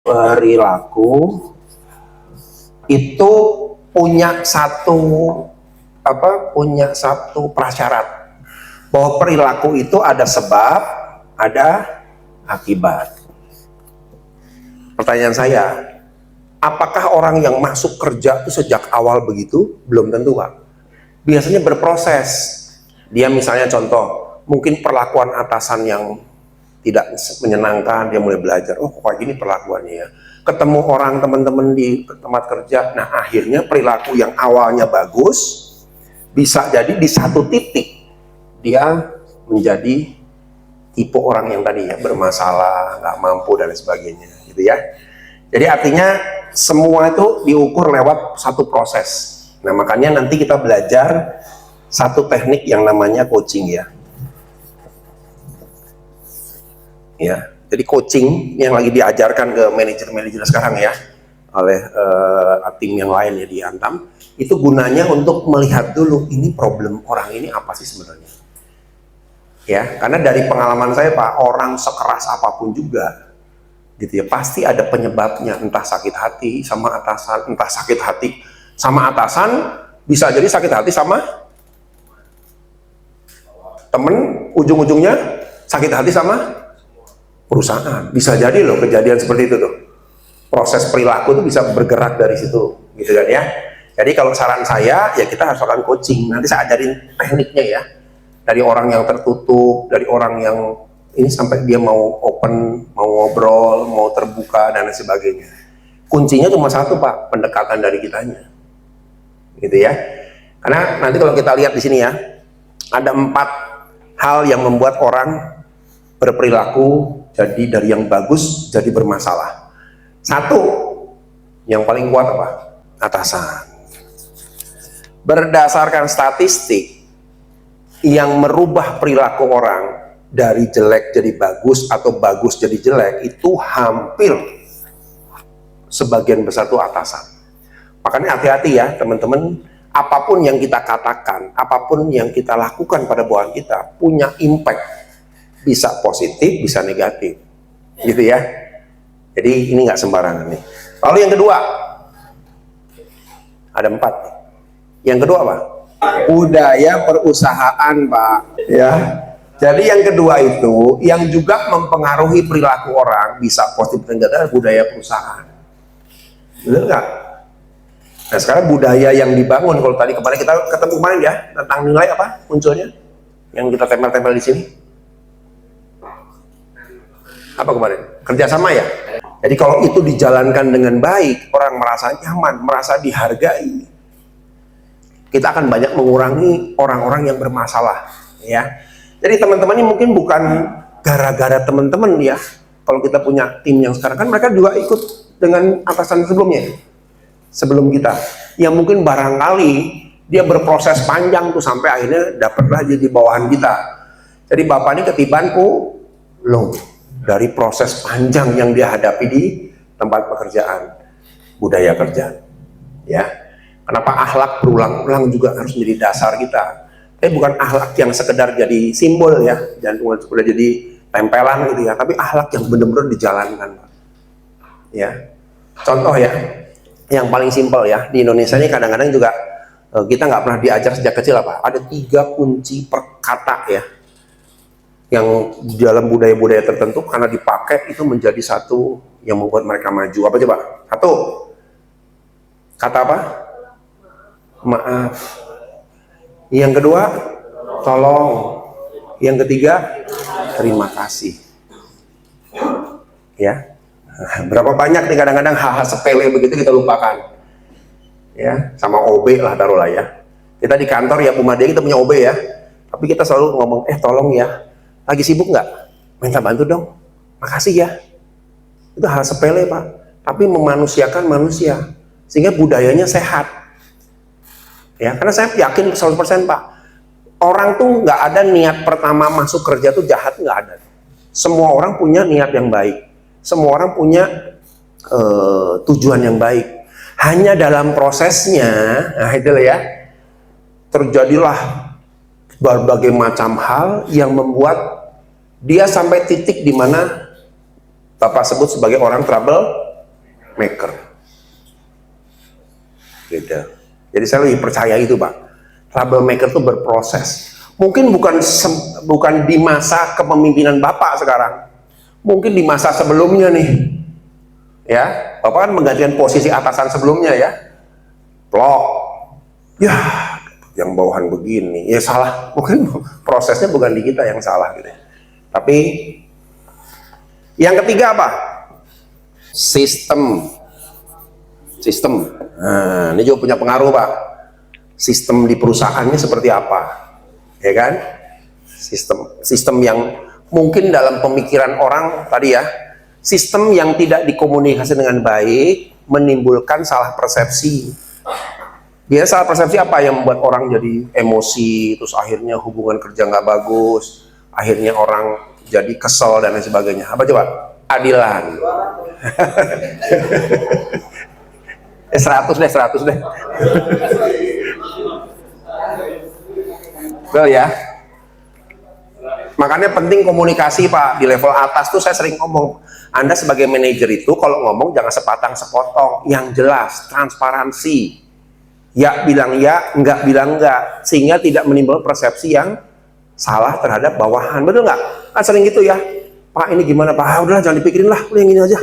Perilaku itu punya satu prasyarat bahwa perilaku itu ada sebab, ada akibat. Pertanyaan saya, apakah orang yang masuk kerja itu sejak awal begitu? Belum tentu, Pak. Biasanya berproses. Dia misalnya contoh, mungkin perlakuan atasan yang tidak menyenangkan, dia mulai belajar, oh kok gini perlakuannya ya. Ketemu orang teman-teman di tempat kerja, nah akhirnya perilaku yang awalnya bagus, bisa jadi di satu titik dia menjadi tipe orang yang tadi ya, bermasalah, nggak mampu dan sebagainya, gitu ya. Jadi artinya semua itu diukur lewat satu proses. Nah makanya nanti kita belajar satu teknik yang namanya coaching ya. Ya, jadi coaching yang lagi diajarkan ke manajer-manajer sekarang ya oleh tim yang lain ya di Antam, itu gunanya untuk melihat dulu ini problem orang ini apa sih sebenarnya. Ya, karena dari pengalaman saya Pak, orang sekeras apapun juga gitu ya, pasti ada penyebabnya, entah sakit hati sama atasan, entah sakit hati sama atasan, bisa jadi sakit hati sama temen, ujung-ujungnya sakit hati sama perusahaan. Bisa jadi loh kejadian seperti itu tuh. Proses perilaku itu bisa bergerak dari situ, gitu kan ya. Jadi kalau saran saya ya kita harus lakukan coaching. Nanti saya ajarin tekniknya ya. Dari orang yang tertutup, dari orang yang ini sampai dia mau open, mau ngobrol, mau terbuka dan sebagainya. Kuncinya cuma satu Pak, pendekatan dari kitanya. Gitu ya. Karena nanti kalau kita lihat di sini ya, ada 4 hal yang membuat orang berperilaku jadi dari yang bagus jadi bermasalah. 1, yang paling kuat apa? Atasan. Berdasarkan statistik, yang merubah perilaku orang dari jelek jadi bagus atau bagus jadi jelek itu hampir sebagian besar itu atasan. Makanya hati-hati ya teman-teman, apapun yang kita katakan, apapun yang kita lakukan pada bawahan kita punya impact, bisa positif, bisa negatif, gitu ya. Jadi ini nggak sembarangan nih. Lalu yang kedua, ada 4. Yang kedua apa? Budaya perusahaan, Pak. Ya. Jadi yang kedua itu, yang juga mempengaruhi perilaku orang bisa positif dan negatif, budaya perusahaan. Benar nggak? Nah sekarang budaya yang dibangun, kalau tadi kemarin kita ketemu kemarin ya tentang nilai apa munculnya, yang kita tempel-tempel di sini. Apa kemarin? Kerjasama ya. Jadi kalau itu dijalankan dengan baik, orang merasa nyaman, merasa dihargai, kita akan banyak mengurangi orang-orang yang bermasalah ya. Jadi teman-teman ini mungkin bukan gara-gara teman-teman ya, kalau kita punya tim yang sekarang kan mereka juga ikut dengan atasan sebelumnya, sebelum kita, yang mungkin barangkali dia berproses panjang tuh sampai akhirnya dapatlah jadi bawahan kita. Jadi bapak ini ketibanku loh, dari proses panjang yang dia hadapi di tempat pekerjaan, budaya kerja ya. Kenapa akhlak berulang-ulang juga harus menjadi dasar kita. Bukan akhlak yang sekedar jadi simbol ya, jangan cuma jadi tempelan gitu ya, tapi akhlak yang benar-benar dijalankan ya. Contoh ya, yang paling simpel ya, di Indonesia ini kadang-kadang juga kita nggak pernah diajar sejak kecil apa, ada 3 kunci perkata ya, yang dalam budaya-budaya tertentu karena dipakai itu menjadi satu yang membuat mereka maju. Apa coba? 1, kata apa? Maaf. Yang kedua, tolong. Yang ketiga, terima kasih. Ya. Berapa banyak nih kadang-kadang hal-hal sepele begitu kita lupakan. Ya, sama OB lah taruhlah ya. Kita di kantor ya Bu Made, kita punya OB ya. Tapi kita selalu ngomong, tolong ya. Lagi sibuk nggak? Minta bantu dong. Makasih ya. Itu hal sepele Pak, tapi memanusiakan manusia sehingga budayanya sehat. Ya, karena saya yakin 100% Pak, orang tuh nggak ada niat pertama masuk kerja tuh jahat, nggak ada. Semua orang punya niat yang baik, semua orang punya tujuan yang baik. Hanya dalam prosesnya, nah itu ya, terjadilah berbagai macam hal yang membuat dia sampai titik di mana Bapak sebut sebagai orang trouble maker. Gitu. Jadi saya lebih percaya itu, Pak. Troublemaker itu berproses. Mungkin bukan di masa kepemimpinan Bapak sekarang. Mungkin di masa sebelumnya nih. Ya, Bapak kan menggantikan posisi atasan sebelumnya ya. Plok. Ya, yang bawahan begini. Ya salah. Mungkin prosesnya bukan di kita yang salah gitu. Tapi yang ketiga apa? Sistem. Nah, ini juga punya pengaruh, Pak. Sistem di perusahaannya seperti apa, ya kan? Sistem yang mungkin dalam pemikiran orang tadi ya, sistem yang tidak dikomunikasi dengan baik menimbulkan salah persepsi. Biasanya salah persepsi apa yang membuat orang jadi emosi, terus akhirnya hubungan kerja nggak bagus, akhirnya orang jadi kesel dan lain sebagainya. Apa coba? Adilan. 100 deh. Betul ya. Makanya penting komunikasi, Pak. Di level atas tuh saya sering ngomong, Anda sebagai manajer itu kalau ngomong jangan sepatang sepotong, yang jelas, transparansi. Ya bilang ya, enggak bilang enggak, sehingga tidak menimbulkan persepsi yang salah terhadap bawahan. Betul nggak? Kan sering gitu ya, Pak ini gimana Pak? Ah, udahlah jangan dipikirin lah, udah yang ini aja.